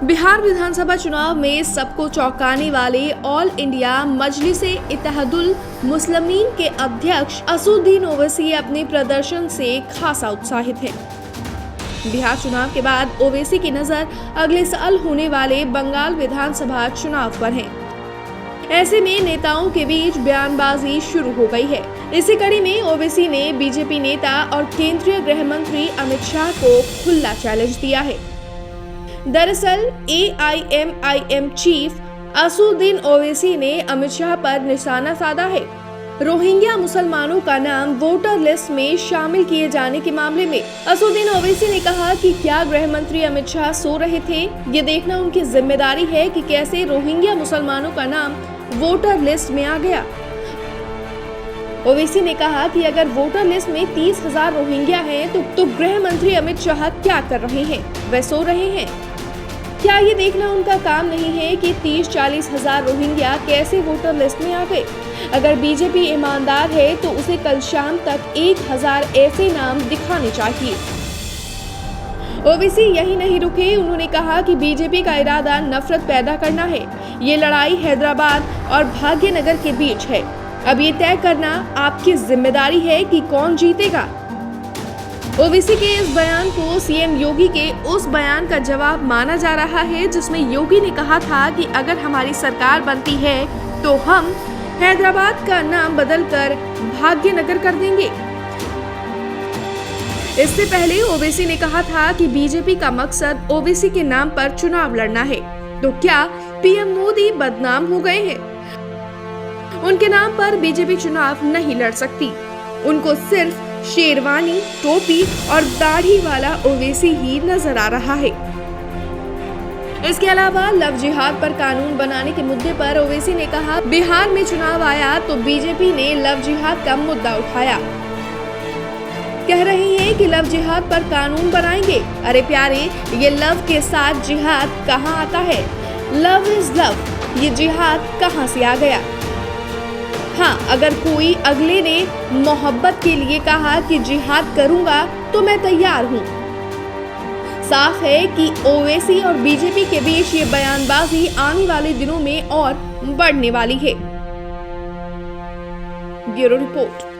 बिहार विधानसभा चुनाव में सबको चौंकाने वाले ऑल इंडिया मजलिस-ए-इत्तेहादुल मुस्लिमीन के अध्यक्ष असदुद्दीन ओवैसी अपने प्रदर्शन से खासा उत्साहित हैं। बिहार चुनाव के बाद ओवैसी की नजर अगले साल होने वाले बंगाल विधानसभा चुनाव पर है। ऐसे में नेताओं के बीच बयानबाजी शुरू हो गई है। इसी कड़ी में ओवैसी ने बीजेपी नेता और केंद्रीय गृह मंत्री अमित शाह को खुला चैलेंज दिया है। दरअसल AIMIM चीफ असदुद्दीन ओवैसी ने अमित शाह पर निशाना साधा है। रोहिंग्या मुसलमानों का नाम वोटर लिस्ट में शामिल किए जाने के मामले में असदुद्दीन ओवैसी ने कहा कि क्या गृह मंत्री अमित शाह सो रहे थे? ये देखना उनकी जिम्मेदारी है कि कैसे रोहिंग्या मुसलमानों का नाम वोटर लिस्ट में आ गया। ओवैसी ने कहा कि अगर वोटर लिस्ट में 30,000 रोहिंग्या हैं, तो गृह मंत्री अमित शाह क्या कर रहे हैं? वह सो रहे हैं? क्या ये देखना उनका काम नहीं है कि 30-40 हजार रोहिंग्या कैसे वोटर लिस्ट में आ गए? अगर बीजेपी ईमानदार है तो उसे कल शाम तक 1000 ऐसे नाम दिखाने चाहिए। ओवैसी यही नहीं रुके, उन्होंने कहा कि बीजेपी का इरादा नफरत पैदा करना है। ये लड़ाई हैदराबाद और भाग्यनगर के बीच है। अब ये तय करना आपकी जिम्मेदारी है कि कौन जीतेगा। ओवैसी के इस बयान को सीएम योगी के उस बयान का जवाब माना जा रहा है जिसमें योगी ने कहा था कि अगर हमारी सरकार बनती है तो हम हैदराबाद का नाम बदलकर भाग्यनगर कर देंगे। इससे पहले ओवैसी ने कहा था कि बीजेपी का मकसद ओवैसी के नाम पर चुनाव लड़ना है। तो क्या पीएम मोदी बदनाम हो गए हैं? उनके नाम पर बीजेपी चुनाव नहीं लड़ सकती। उनको सिर्फ शेरवानी, टोपी और दाढ़ी वाला ओवैसी ही नजर आ रहा है। इसके अलावा लव जिहाद पर कानून बनाने के मुद्दे पर ओवैसी ने कहा, बिहार में चुनाव आया तो बीजेपी ने लव जिहाद का मुद्दा उठाया। कह रही हैं कि लव जिहाद पर कानून बनाएंगे। अरे प्यारे, ये लव के साथ जिहाद कहाँ आता है? लव इज लव, ये जिहाद कहाँ से आ गया? हाँ, अगर कोई अगले ने मोहब्बत के लिए कहा कि जिहाद करूंगा तो मैं तैयार हूँ। साफ है कि ओवैसी और बीजेपी के बीच ये बयानबाजी आने वाले दिनों में और बढ़ने वाली है। Bureau report.